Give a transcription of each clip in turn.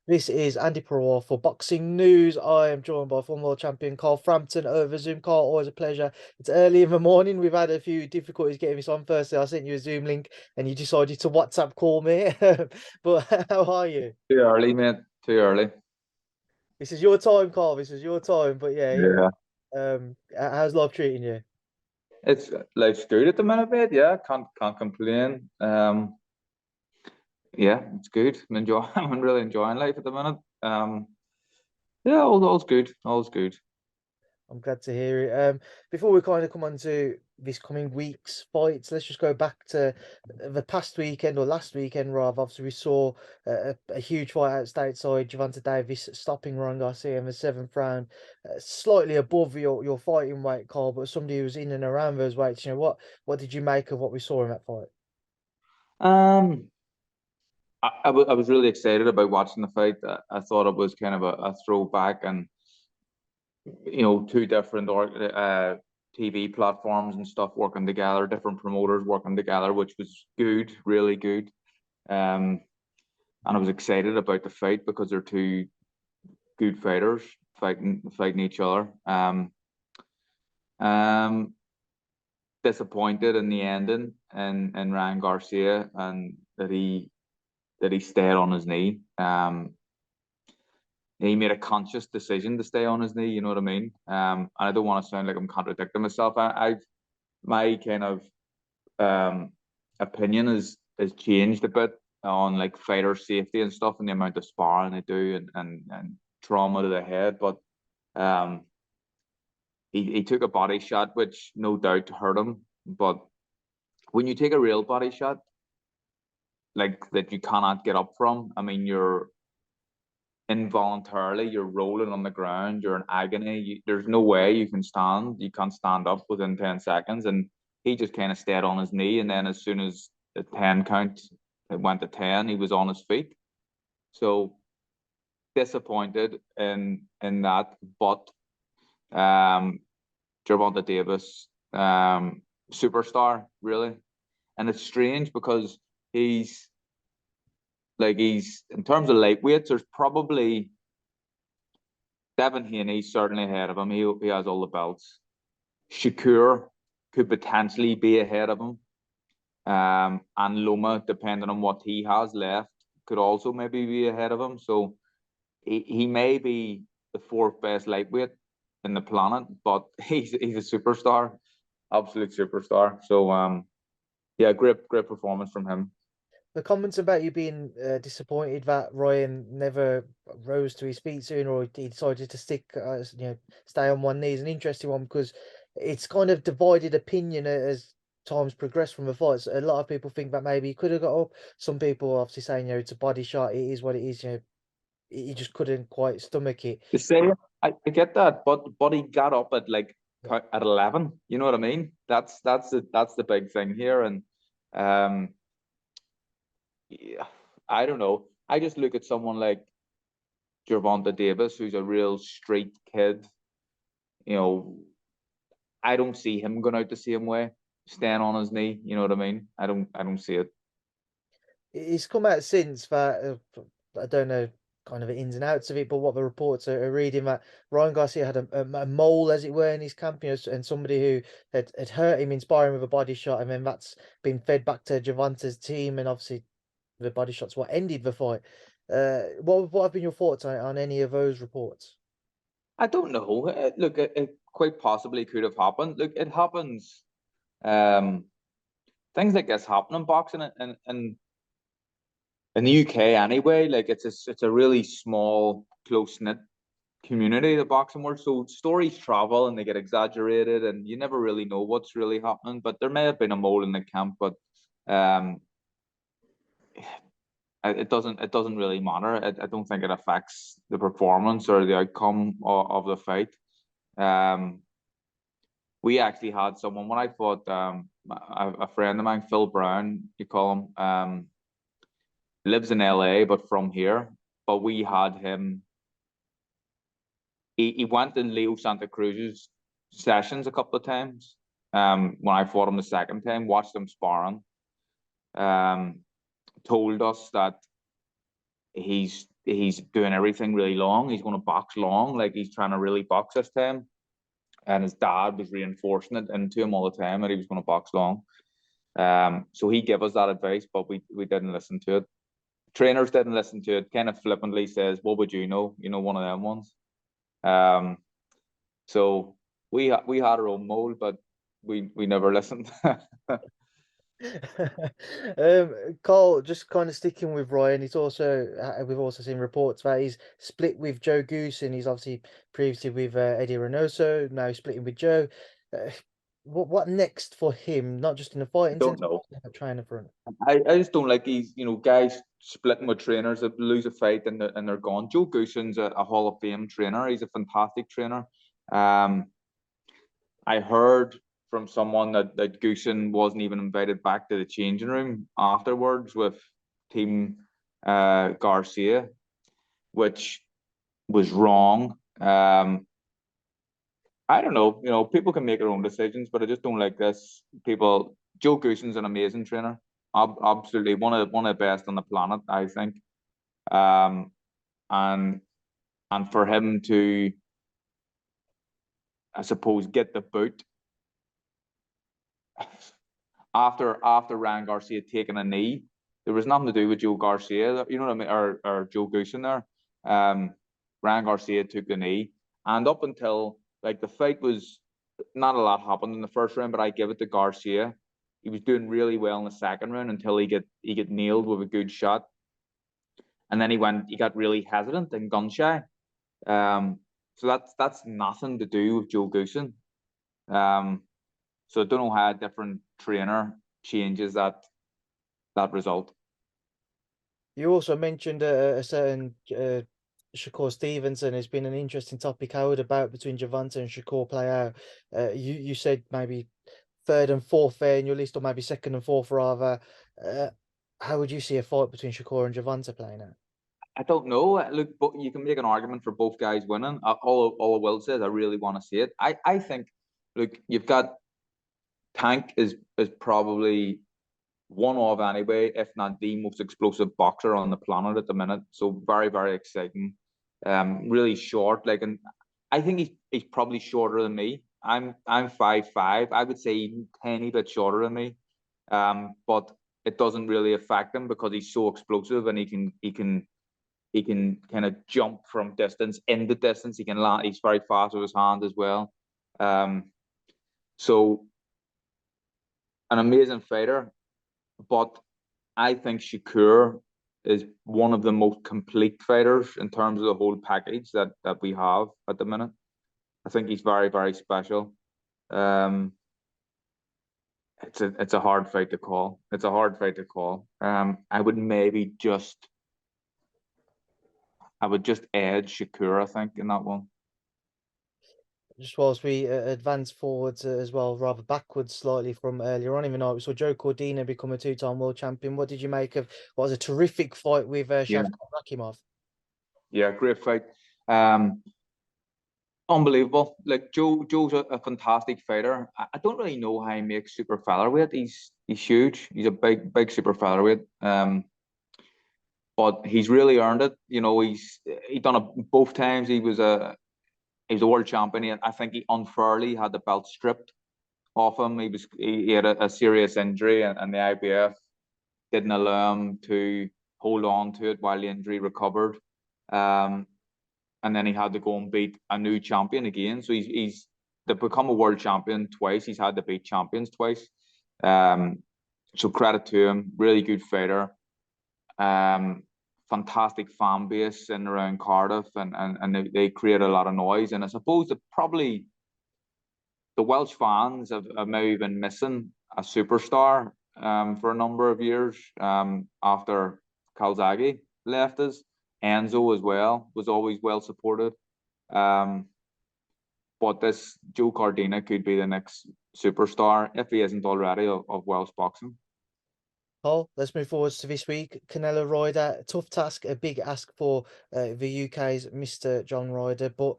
This is Andy Purewal for Boxing News. I am joined by former world champion Carl Frampton over Zoom. Carl, always a pleasure. It's early in the morning. We've had a few difficulties getting this on. Firstly, I sent you a Zoom link and you decided to WhatsApp call me. But how are you? Too early, mate. Too early. This is your time, Carl. This is your time. But yeah, Yeah. how's life treating you? It's life's good at the minute, mate. Yeah, can't complain. Yeah, it's good. I'm really enjoying life at the minute. Yeah, all's good. All's good. I'm glad to hear it. Before we kind of come on to this coming week's fights, let's just go back to the past weekend or last weekend, rather. Obviously, we saw a huge fight out stateside. Gervonta Davis stopping Ryan Garcia in the seventh round, slightly above your fighting weight, Carl, but somebody who was in and around those weights. What did you make of what we saw in that fight? Um, I was really excited about watching the fight. I thought it was kind of a throwback, and two different TV platforms and stuff working together, different promoters working together, which was good, really good. Um, and I was excited about the fight because they're two good fighters fighting each other. Um, Disappointed in the ending and Ryan Garcia and that he stayed on his knee. He made a conscious decision to stay on his knee. You know what I mean? And I don't want to sound like I'm contradicting myself. My kind of opinion has changed a bit on like fighter safety and stuff and the amount of sparring they do and trauma to the head. But um, he took a body shot, which no doubt hurt him. But when you take a real body shot, like that you cannot get up from, I mean, you're rolling on the ground, you're in agony. There's no way you can stand. You can't stand up within 10 seconds. And he just kind of stayed on his knee. And then as soon as the 10 count, it went to 10, he was on his feet. So disappointed in that. But Gervonta Davis, superstar, really. And it's strange because he's he's in terms of lightweights, there's probably Devin Haney certainly ahead of him. He has all the belts. Shakur could potentially be ahead of him. And Loma, depending on what he has left, could also maybe be ahead of him. So he may be the fourth best lightweight in the planet, but he's a superstar, absolute superstar. So yeah, great performance from him. The comments about you being disappointed that Ryan never rose to his feet soon, or he decided to stay on one knee, is an interesting one because it's kind of divided opinion as times progress from the fights. A lot of people think that maybe he could have got up. Some people obviously saying, it's a body shot. It is what it is. He just couldn't quite stomach it. The same, I get that, but he got up at at 11. You know what I mean? That's the big thing here, and um, yeah, I don't know. I just look at someone like Gervonta Davis, who's a real street kid. You know, I don't see him going out the same way, staying on his knee. You know what I mean? I don't see it. It's come out since that I don't know kind of the ins and outs of it, but what the reports are reading that Ryan Garcia had a mole, as it were, in his camp, and somebody who had hurt him, inspiring with a body shot, and then that's been fed back to Gervonta's team, and obviously the body shots what ended the fight. What have been your thoughts on any of those reports? I don't know. Look, it quite possibly could have happened. Look, it happens. Um, Things like this happen in boxing, and in the UK anyway, like it's a really small, close knit community, the boxing world. So stories travel and they get exaggerated, and you never really know what's really happening. But there may have been a mole in the camp, but um, it doesn't really matter. I don't think it affects the performance or the outcome of the fight. Um, we actually had someone when I fought a friend of mine, Phil Brown, you call him. Lives in LA, but from here. But we had him. He went in Leo Santa Cruz's sessions a couple of times. When I fought him the second time, watched him sparring. Um, Told us that he's he's doing everything really long. He's going to box long, like he's trying to really box this time. And his dad was reinforcing it into him all the time that he was going to box long. So he gave us that advice, but we didn't listen to it. Trainers didn't listen to it. Kind of flippantly says, "What would you know?" You know, one of them ones. So we had our own mold, but we never listened. Carl, just kind of sticking with Ryan, he's also we've also seen reports that he's split with Joe Goosen. He's obviously previously with Eddie Reynoso, now he's splitting with Joe. What next for him? Not just in the fighting Don't sense, know. but in the trainer front. I just don't like these, guys splitting with trainers that lose a fight and they're gone. Joe Goosen's a Hall of Fame trainer. He's a fantastic trainer. I heard from someone that Goosen wasn't even invited back to the changing room afterwards with Team Garcia, which was wrong. I don't know. People can make their own decisions, but I just don't like this. Joe Goosen's an amazing trainer. Absolutely one of the best on the planet, I think. And for him to, I suppose, get the boot after Ryan Garcia taking a knee, there was nothing to do with Joe Garcia, you know what I mean, or Joe Goosen there. Ryan Garcia took the knee, and up until like the fight was, not a lot happened in the first round, but I give it to Garcia. He was doing really well in the second round until he get nailed with a good shot, and then he got really hesitant and gun shy. So that's nothing to do with Joe Goosen. So I don't know how a different trainer changes that result. You also mentioned a certain Shakur Stevenson has been an interesting topic. How would about between Gervonta and Shakur play out? You said maybe third and fourth there in your list, or maybe second and fourth rather. How would you see a fight between Shakur and Gervonta playing out? I don't know. Look, but you can make an argument for both guys winning. All I will say is I really want to see it. I think, look, you've got Tank is probably one of anyway, if not the most explosive boxer on the planet at the minute. So very, very exciting. Really short. Like, and I think he's probably shorter than me. I'm 5'5". I would say even tiny bit shorter than me. But it doesn't really affect him because he's so explosive and he can kind of jump from distance into distance. He can land. He's very fast with his hand as well. So an amazing fighter, but I think Shakur is one of the most complete fighters in terms of the whole package that we have at the minute. I think he's very, very special. It's a hard fight to call. It's a hard fight to call. I would just edge Shakur, I think, in that one. Just whilst we advance forwards as well, rather backwards slightly from earlier on in the night, we saw Joe Cordina become a two-time world champion. What did you make of what was a terrific fight with Shavkat Rakhimov? Yeah, great fight. Unbelievable. Like Joe's a fantastic fighter. I don't really know how he makes super featherweight. He's huge. He's a big super featherweight. But he's really earned it. He's done it both times. He was a world champion. I think he unfairly had the belt stripped off him. He had a serious injury, and the IBF didn't allow him to hold on to it while the injury recovered. And then he had to go and beat a new champion again. So he's to become a world champion twice. He's had to beat champions twice. So credit to him. Really good fighter. Fantastic fan base in around Cardiff, and they create a lot of noise. And I suppose that probably the Welsh fans have maybe been missing a superstar for a number of years after Calzaghe left us. Enzo as well was always well supported. But this Joe Cordina could be the next superstar if he isn't already of Welsh boxing. Paul, let's move forwards to this week. Canelo-Ryder, tough task, a big ask for the UK's Mr. John Ryder. But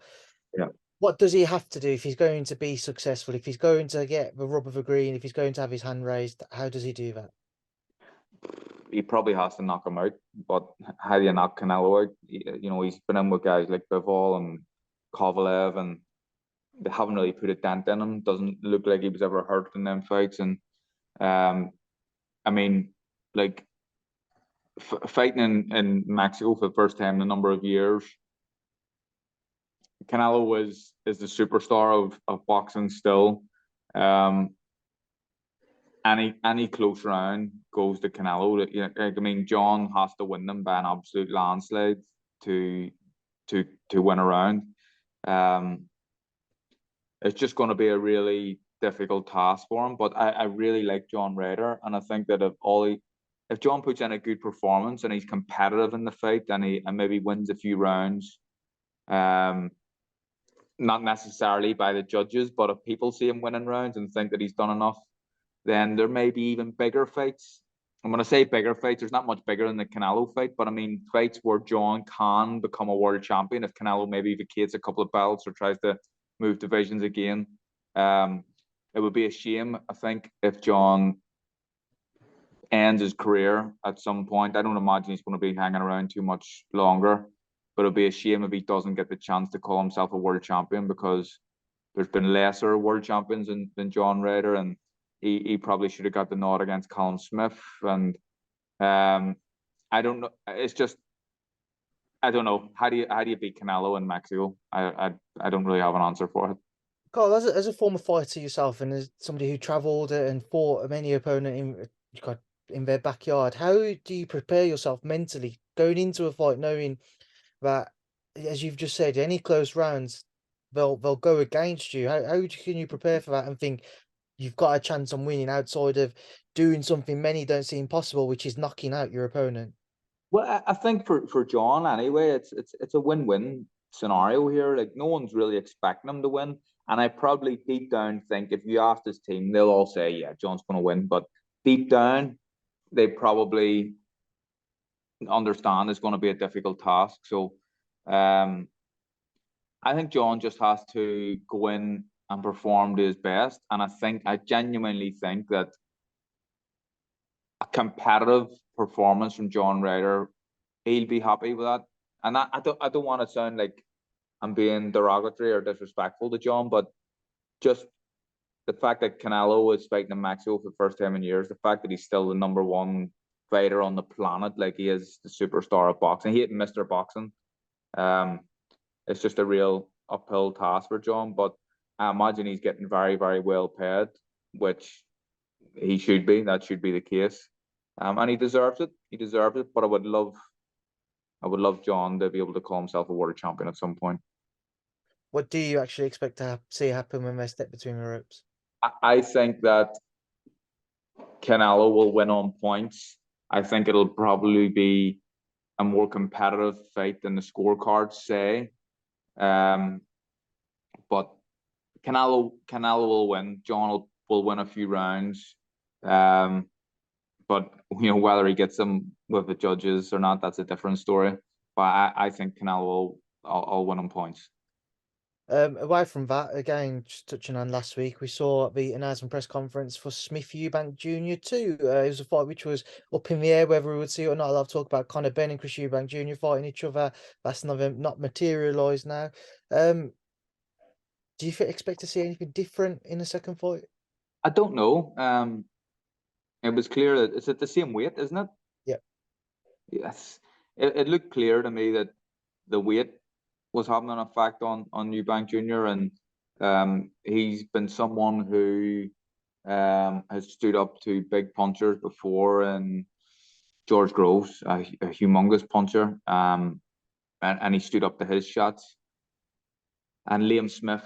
yeah, what does he have to do if he's going to be successful? If he's going to get the rub of the green, if he's going to have his hand raised, how does he do that? he probably has to knock him out. But how do you knock Canelo out? You know, he's been in with guys like Bivol and Kovalev, and they haven't really put a dent in him. Doesn't look like he was ever hurt in them fights. And I mean, like fighting in Mexico for the first time in a number of years, Canelo is the superstar of boxing still. Any close round goes to Canelo. You know, I mean, John has to win them by an absolute landslide to win a round. It's just going to be a really difficult task for him. But I really like John Ryder, and I think that if John puts in a good performance and he's competitive in the fight, and maybe wins a few rounds, not necessarily by the judges, but if people see him winning rounds and think that he's done enough, then there may be even bigger fights. I'm going to say bigger fights. There's not much bigger than the Canelo fight, but I mean fights where John can become a world champion if Canelo maybe vacates a couple of belts or tries to move divisions again. It would be a shame, I think, if John ends his career at some point. I don't imagine he's going to be hanging around too much longer, but it'll be a shame if he doesn't get the chance to call himself a world champion, because there's been lesser world champions than John Ryder, and he probably should have got the nod against Callum Smith. And I don't know. It's just, I don't know. How do you beat Canelo in Mexico? I don't really have an answer for it. Carl, as a former fighter yourself, and as somebody who travelled and fought many opponent in their backyard, how do you prepare yourself mentally going into a fight, knowing that, as you've just said, any close rounds, they'll go against you? How can you prepare for that and think you've got a chance on winning outside of doing something many don't see possible, which is knocking out your opponent? Well, I think for John anyway, it's a win-win scenario here. Like, no one's really expecting him to win, and I probably deep down think if you ask this team, they'll all say, "Yeah, John's going to win." But deep down, they probably understand it's going to be a difficult task. So, I think John just has to go in and perform to his best, and I genuinely think that a competitive performance from John Ryder, he'll be happy with that. And I don't want to sound like I'm being derogatory or disrespectful to John, but just the fact that Canelo is fighting in Mexico for the first time in years, the fact that he's still the number one fighter on the planet, like he is the superstar of boxing. He ain't Mr. Boxing. It's just a real uphill task for John, but I imagine he's getting very, very well paid, which he should be. That should be the case. And he deserves it. He deserves it. But I would love John to be able to call himself a world champion at some point. What do you actually expect to see happen when they step between the ropes? I think that Canelo will win on points. I think it'll probably be a more competitive fight than the scorecards say. But Canelo will win. John will win a few rounds. But you know, whether he gets them with the judges or not, that's a different story. But I think Canelo will win on points. Away from that, again, just touching on last week, we saw the announcement press conference for Smith Eubank Jr. too. It was a fight which was up in the air whether we would see it or not. A lot of talk about Conor Benn and Chris Eubank Jr. fighting each other. That's not materialised now. Do you expect to see anything different in the second fight? I don't know. It was clear that it's at the same weight, isn't it? Yeah. Yes. It looked clear to me that the weight was having an effect on Eubank Jr. and he's been someone who has stood up to big punchers before, and George Groves, a humongous puncher, and he stood up to his shots. And Liam Smith,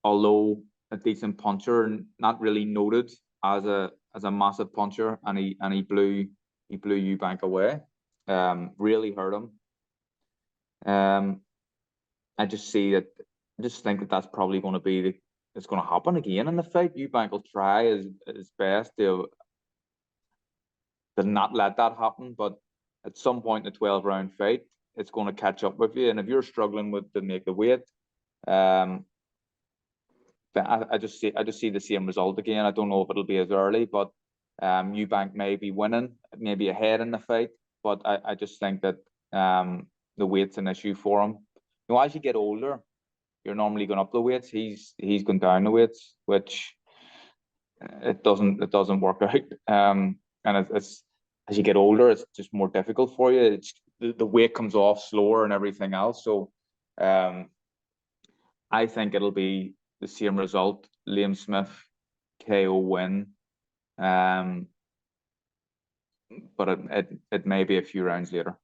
although a decent puncher, not really noted as a massive puncher, and he blew Eubank away. Really hurt him. I just think that that's probably going to be it's going to happen again in the fight. Eubank will try his best to not let that happen, but at some point in the 12-round fight, it's going to catch up with you. And if you're struggling to make the weight, I just see the same result again. I don't know if it'll be as early, but Eubank may be winning, maybe ahead in the fight, but I just think that the weight's an issue for him. You know, as you get older, you're normally going up the weights. He's gone down the weights, which it doesn't work out. And it's as you get older, it's just more difficult for you. It's the weight comes off slower and everything else. So, I think it'll be the same result. Liam Smith KO win. But it may be a few rounds later.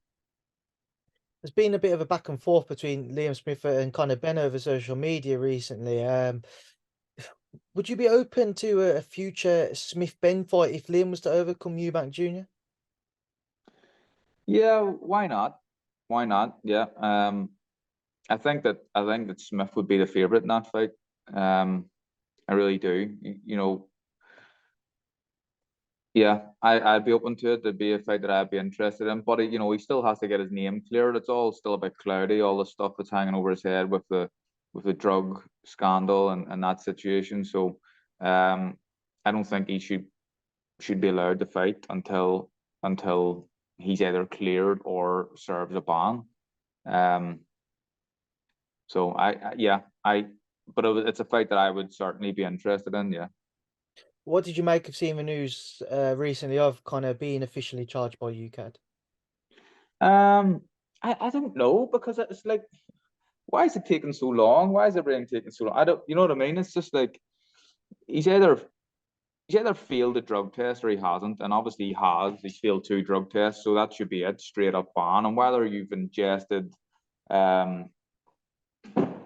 There's been a bit of a back and forth between Liam Smith and Conor Benn over social media recently. Would you be open to a future Smith-Benn fight if Liam was to overcome Eubank Jr.? Yeah, why not? Why not? Yeah. I think that Smith would be the favorite in that fight. I really do. You know, yeah, I'd be open to it. It'd be a fight that I'd be interested in. But you know, he still has to get his name cleared. It's all still a bit cloudy, all the stuff that's hanging over his head with the drug scandal and that situation. So I don't think he should be allowed to fight until he's either cleared or serves a ban. So but it's a fight that I would certainly be interested in. Yeah. What did you make of seeing the news recently of Conor being officially charged by UKAD? I don't know, because it's like, why is it taking so long? Why is everything taking so long? I don't, you know what I mean? It's just like he's either failed a drug test or he hasn't, and obviously he has. He's failed 2 drug tests, so that should be it, straight up ban. And whether you've ingested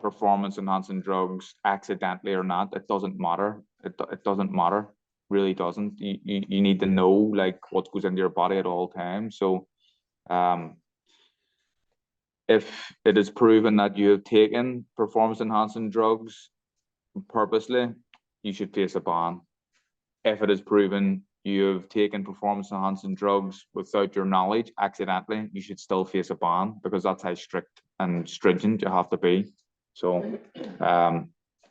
performance enhancing drugs accidentally or not, it doesn't matter. It doesn't matter. Really doesn't. You need to know like what goes into your body at all times. So if it is proven that you have taken performance enhancing drugs purposely, you should face a ban. If it is proven you have taken performance enhancing drugs without your knowledge accidentally, you should still face a ban, because that's how strict and stringent you have to be. So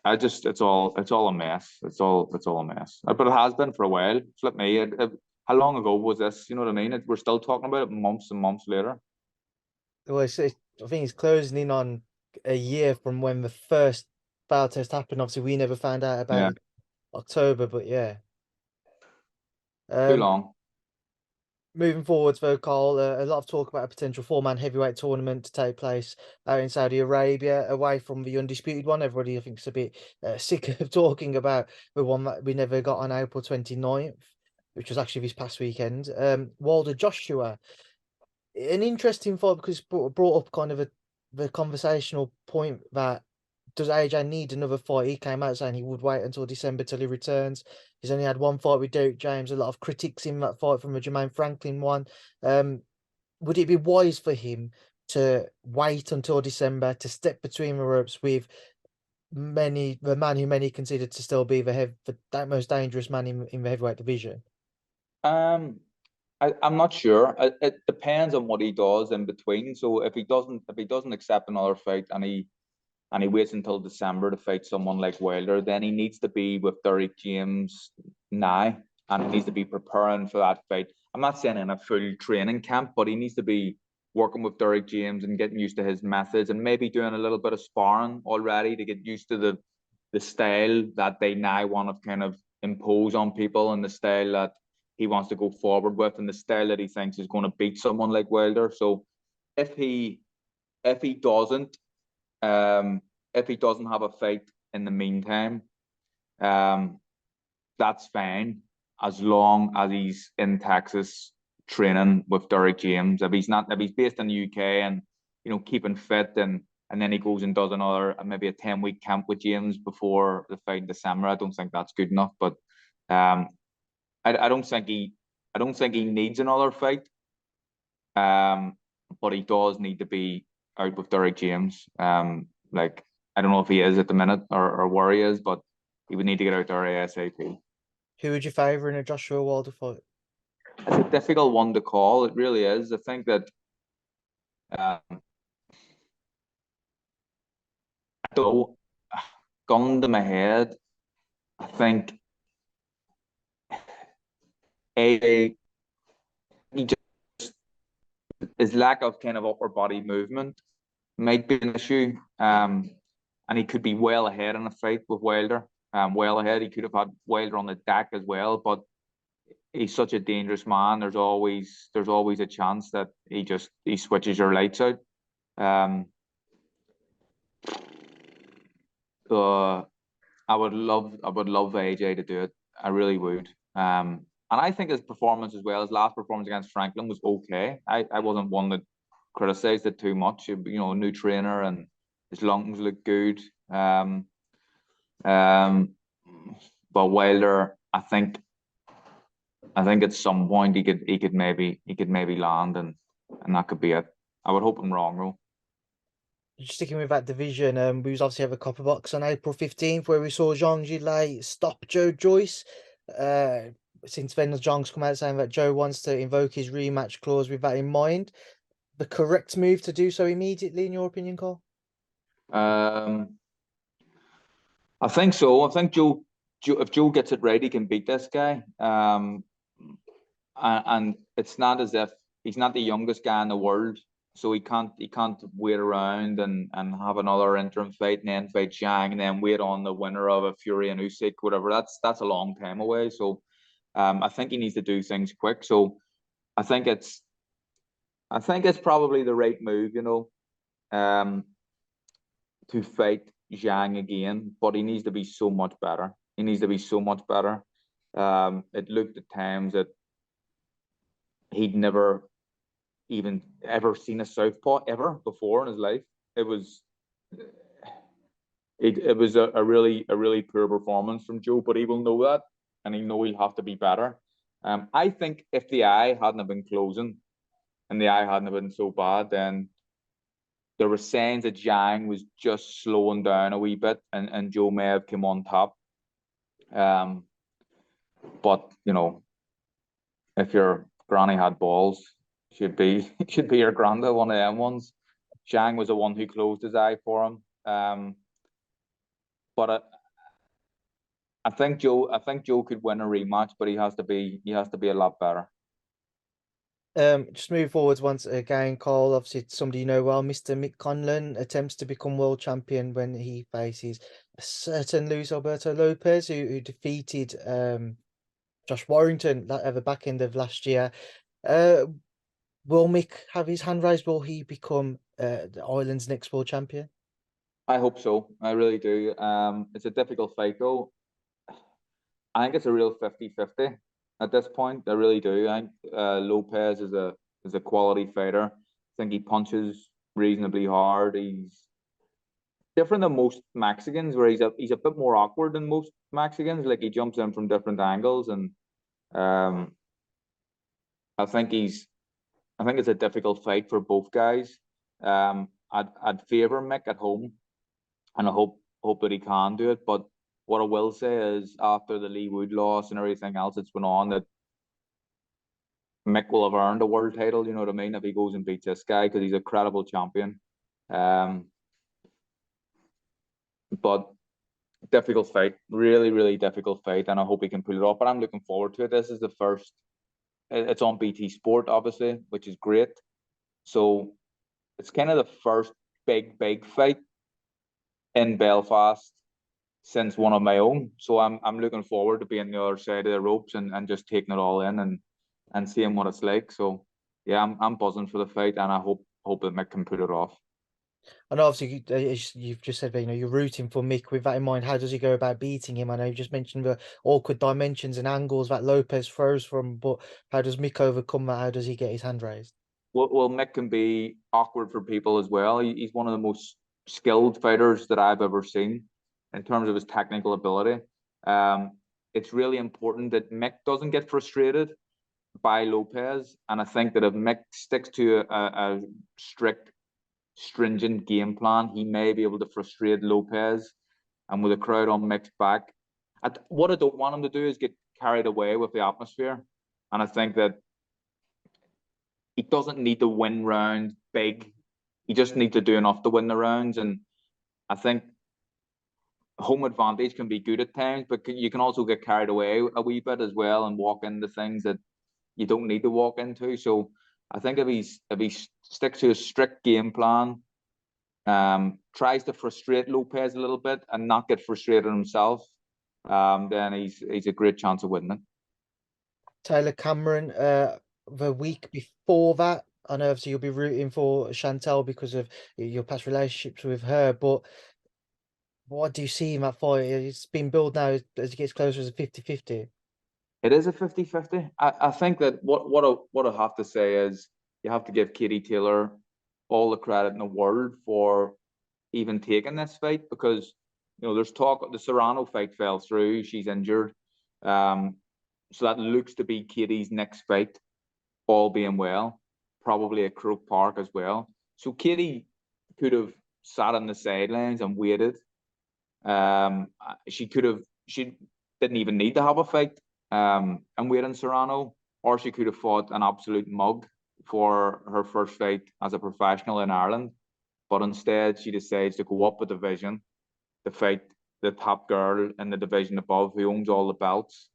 it's all a mess. It's all a mess. But it has been for a while. Flip me. How long ago was this? You know what I mean? We're still talking about it months and months later. Well, I think it's closing in on a year from when the first failed test happened. Obviously, we never found out about Yeah, it October, but yeah. too long. Moving forwards, though, Carl, a lot of talk about a potential 4-man heavyweight tournament to take place out in Saudi Arabia, away from the undisputed one. Everybody, I think, is a bit sick of talking about the one that we never got on April 29th, which was actually this past weekend. Wilder Joshua, an interesting fight because it's brought up kind of the conversational point that does AJ need another fight? He came out saying he would wait until December till he returns. He's only had one fight with Derek James. A lot of critics in that fight from the Jermaine Franklin one. Would it be wise for him to wait until December to step between the ropes with the man who many consider to still be the most dangerous man in the heavyweight division? I'm not sure. It depends on what he does in between. So if he doesn't accept another fight, and he waits until December to fight someone like Wilder, then he needs to be with Derek James now, and he needs to be preparing for that fight. I'm not saying in a full training camp, but he needs to be working with Derek James and getting used to his methods, and maybe doing a little bit of sparring already to get used to the style that they now want to kind of impose on people, and the style that he wants to go forward with, and the style that he thinks is going to beat someone like Wilder. So if he if he doesn't if he doesn't have a fight in the meantime, that's fine, as long as he's in Texas training with Derek James. If he's based in the UK and keeping fit, and then he goes and does another maybe a 10-week camp with James before the fight in December, I don't think that's good enough. But I don't think he needs another fight. But he does need to be out with Derek James. Like, I don't know if he is at the minute, or where he is, but he would need to get out there ASAP. Who would you favour in a Joshua Wilder fight? It's a difficult one to call. It really is. I think that though, gun to my head, I think A, he just, his lack of kind of upper body movement might be an issue. And he could be well ahead in a fight with Wilder. Well ahead. He could have had Wilder on the deck as well, but he's such a dangerous man. There's always a chance that he switches your lights out. So I would love AJ to do it. I really would. And I think his performance as well, his last performance against Franklin was okay. I wasn't one that criticized it too much. You know, new trainer and his lungs look good. But Wilder, I think at some point he could maybe land and that could be it. I would hope I'm wrong though. Just sticking with that division, we was obviously have a copper box on April 15th where we saw Zhang-Joyce stop Joe Joyce. Since then, Zhang's come out saying that Joe wants to invoke his rematch clause with that in mind. The correct move to do so immediately, in your opinion, Cole? I think so. I think Joe, if Joe gets it right, he can beat this guy. And it's not as if he's not the youngest guy in the world, so he can't wait around and have another interim fight and then fight Zhang and then wait on the winner of a Fury and Usyk, whatever. That's a long time away. So I think he needs to do things quick. So I think it's probably the right move, you know, to fight Zhang again, but he needs to be so much better. He needs to be so much better. It looked at times that he'd never even ever seen a southpaw ever before in his life. It was a really poor performance from Joe, but he will know that, and he know he'll have to be better. I think if the eye hadn't have been closing and the eye hadn't have been so bad, then there were signs that Zhang was just slowing down a wee bit, and Joe may have come on top. But you know, if your granny had balls, should be your granda, one of them ones. Zhang was the one who closed his eye for him. But I think Joe could win a rematch, but he has to be a lot better. Just move forwards once again, Cole. Obviously, somebody you know well, Mr. Mick Conlan attempts to become world champion when he faces a certain Luis Alberto Lopez, who defeated Josh Warrington at the back end of last year. Will Mick have his hand raised? Will he become Ireland's next world champion? I hope so. I really do. It's a difficult fight though. I think it's a real 50-50 at this point. I really do. I think Lopez is a quality fighter. I think he punches reasonably hard. He's different than most Mexicans, where he's a bit more awkward than most Mexicans. Like he jumps in from different angles, and I think it's a difficult fight for both guys. I'd favor Mick at home, and I hope that he can do it. But what I will say is, after the Lee Wood loss and everything else that's been on, that Mick will have earned a world title. You know what I mean? If he goes and beats this guy, because he's a credible champion. But difficult fight, really difficult fight, and I hope he can pull it off. But I'm looking forward to it. This is the first. It's on BT Sport, obviously, which is great. So it's kind of the first big fight in Belfast since one of my own. So I'm looking forward to being the other side of the ropes and just taking it all in and seeing what it's like. So yeah, I'm buzzing for the fight, and I hope that Mick can put it off. And obviously, you've just said that you're rooting for Mick. With that in mind, how does he go about beating him? I know you just mentioned the awkward dimensions and angles that Lopez throws from, but how does Mick overcome that? How does he get his hand raised? Well, Mick can be awkward for people as well. He's one of the most skilled fighters that I've ever seen in terms of his technical ability. It's really important that Mick doesn't get frustrated by Lopez, and I think that if Mick sticks to a strict, stringent game plan, he may be able to frustrate Lopez, and with a crowd on Mick's back. What I don't want him to do is get carried away with the atmosphere, and I think that he doesn't need to win rounds big. He just needs to do enough to win the rounds, and I think home advantage can be good at times, but you can also get carried away a wee bit as well and walk into things that you don't need to walk into. So I think if he sticks to a strict game plan, tries to frustrate Lopez a little bit and not get frustrated himself, then he's a great chance of winning it. Taylor Cameron, the week before that, I know obviously you'll be rooting for Chantelle because of your past relationships with her, but what do you see in that fight? It's been billed now as it gets closer as a 50-50. It is a 50-50. I think that what I have to say is you have to give Katie Taylor all the credit in the world for even taking this fight, because there's talk the Serrano fight fell through, she's injured. So that looks to be Katie's next fight, all being well, probably at Croke Park as well. So Katie could have sat on the sidelines and waited. She didn't even need to have a fight and wait in Serrano, or she could have fought an absolute mug for her first fight as a professional in Ireland. But instead, she decides to go up a division to fight the top girl in the division above who owns all the belts.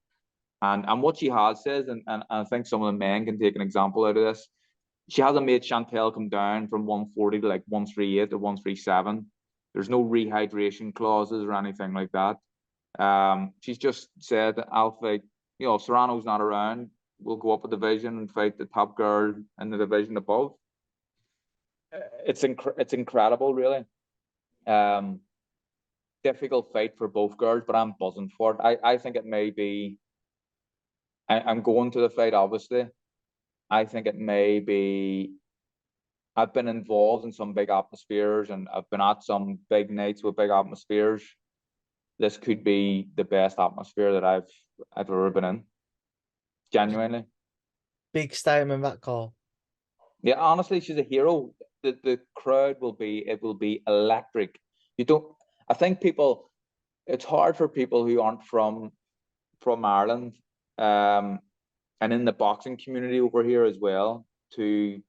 And what she has says, and I think some of the men can take an example out of this, she hasn't made Chantelle come down from 140 to like 138 or 137. There's no rehydration clauses or anything like that. She's just said, I'll fight, if Serrano's not around, we'll go up a division and fight the top girl in the division above. It's incredible, really. Difficult fight for both girls, but I'm buzzing for it. I think it may be. I'm going to the fight, obviously. I think it may be. I've been involved in some big atmospheres, and I've been at some big nights with big atmospheres. This could be the best atmosphere that I've ever been in. Genuinely. Big statement, that call. Yeah, honestly, she's a hero. The crowd will be electric. I think it's hard for people who aren't from Ireland, and in the boxing community over here as well, to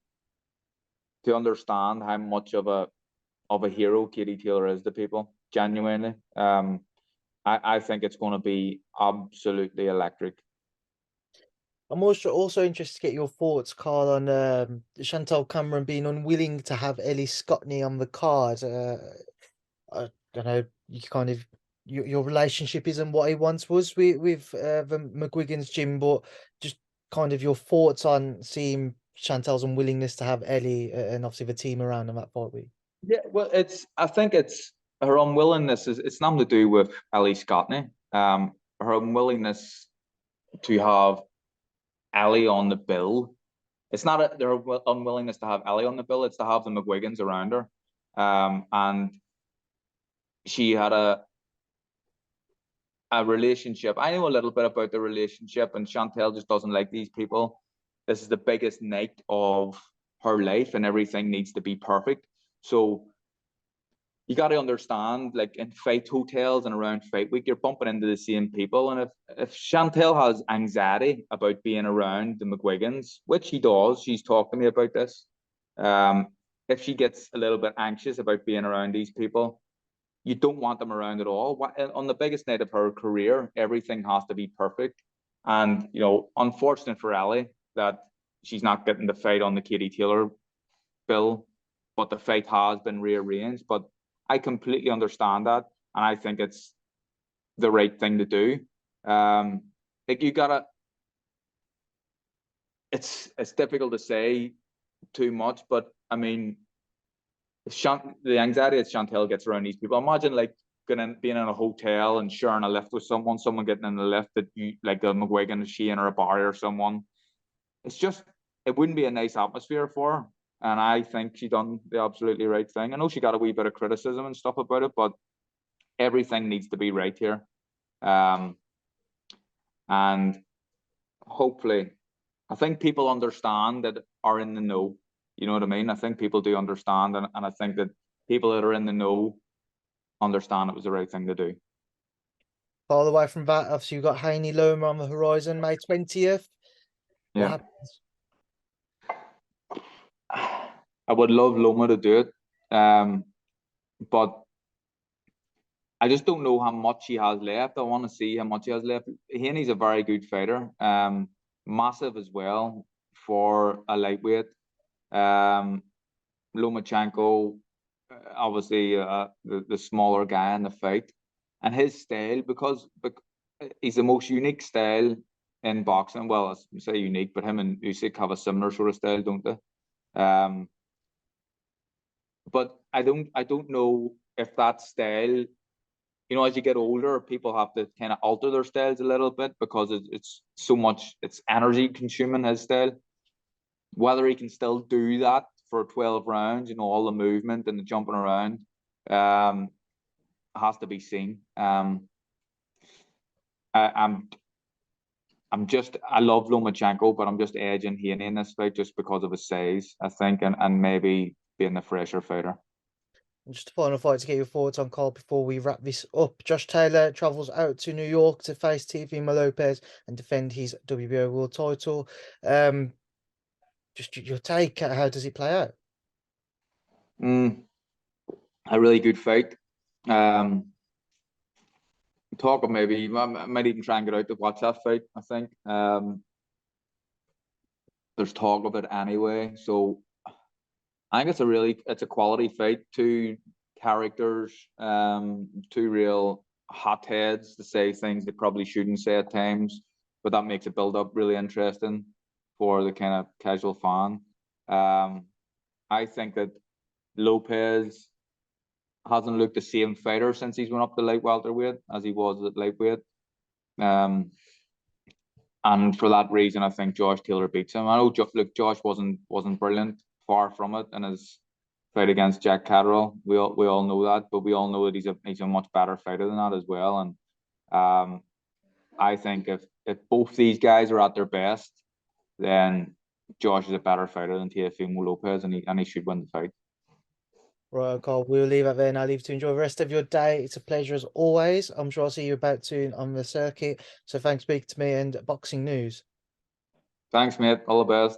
understand how much of a hero Katie Taylor is to people. Genuinely, I think it's going to be absolutely electric. I'm also interested to get your thoughts, Carl, on Chantelle Cameron being unwilling to have Ellie Scotney on the card. I don't know, you kind of your relationship isn't what it once was with the McGuigan's gym, but just kind of your thoughts on seeing Chantelle's unwillingness to have Ellie and obviously the team around in that fight week. Yeah, well, I think it's her unwillingness it's nothing to do with Ellie Scotney. Her unwillingness to have Ellie on the bill. It's not their unwillingness to have Ellie on the bill, it's to have the McGuigans around her. And she had a relationship. I know a little bit about the relationship, and Chantelle just doesn't like these people. This is the biggest night of her life, and everything needs to be perfect. So you got to understand, like in fight hotels and around fight week, you're bumping into the same people. And if Chantelle has anxiety about being around the McGuigans, which she does, she's talked to me about this. If she gets a little bit anxious about being around these people, you don't want them around at all. On the biggest night of her career, everything has to be perfect. And, unfortunate for Ellie that she's not getting the fight on the Katie Taylor bill, but the fight has been rearranged. But I completely understand that, and I think it's the right thing to do. It's difficult to say too much, but I mean, the anxiety that Chantelle gets around these people. Imagine being in a hotel and sharing a lift with someone getting in the lift that you like the McGuigan, she or a Barry or someone. It wouldn't be a nice atmosphere for her. And I think she done the absolutely right thing. I know she got a wee bit of criticism and stuff about it, but everything needs to be right here. And hopefully, I think people understand that are in the know. You know what I mean? I think people do understand, and I think that people that are in the know understand it was the right thing to do. All the way from that, obviously you've got Haney Loma on the horizon, May 20th. Yeah. What happens? I would love Loma to do it, but I just don't know how much he has left. I want to see how much he has left. Haney's a very good fighter, massive as well for a lightweight. Lomachenko, obviously the smaller guy in the fight, and his style, because he's the most unique style in boxing. Well, I say unique, but him and Usyk have a similar sort of style, don't they? But I don't know if that style, as you get older, people have to kind of alter their styles a little bit because it's so much, it's energy consuming, his style. Whether he can still do that for 12 rounds, all the movement and the jumping around, has to be seen. I love Lomachenko, but I'm just edging Haney in this fight just because of his size, I think, and maybe being the fresher fighter. Just a final fight to get your thoughts on, Carl, before we wrap this up. Josh Taylor travels out to New York to face Teofimo Lopez and defend his WBO world title. Just your take, how does it play out? A really good fight. Talk of maybe, I might even try and get out to watch that fight, I think. There's talk of it anyway, so I think it's a quality fight. Two characters, two real hotheads to say things they probably shouldn't say at times, but that makes it build up really interesting for the kind of casual fan. I think that Lopez hasn't looked the same fighter since he's went up to light welterweight as he was at lightweight. And for that reason, I think Josh Taylor beats him. I know Josh wasn't brilliant, far from it, in his fight against Jack Catterall. We all know that, but we all know that he's a much better fighter than that as well. And I think if both these guys are at their best, then Josh is a better fighter than Teofimo Lopez, and he should win the fight. Right, Carl, we'll leave it there and I'll leave you to enjoy the rest of your day. It's a pleasure as always. I'm sure I'll see you about soon on the circuit. So thanks for speaking to me and boxing news. Thanks, mate. All the best.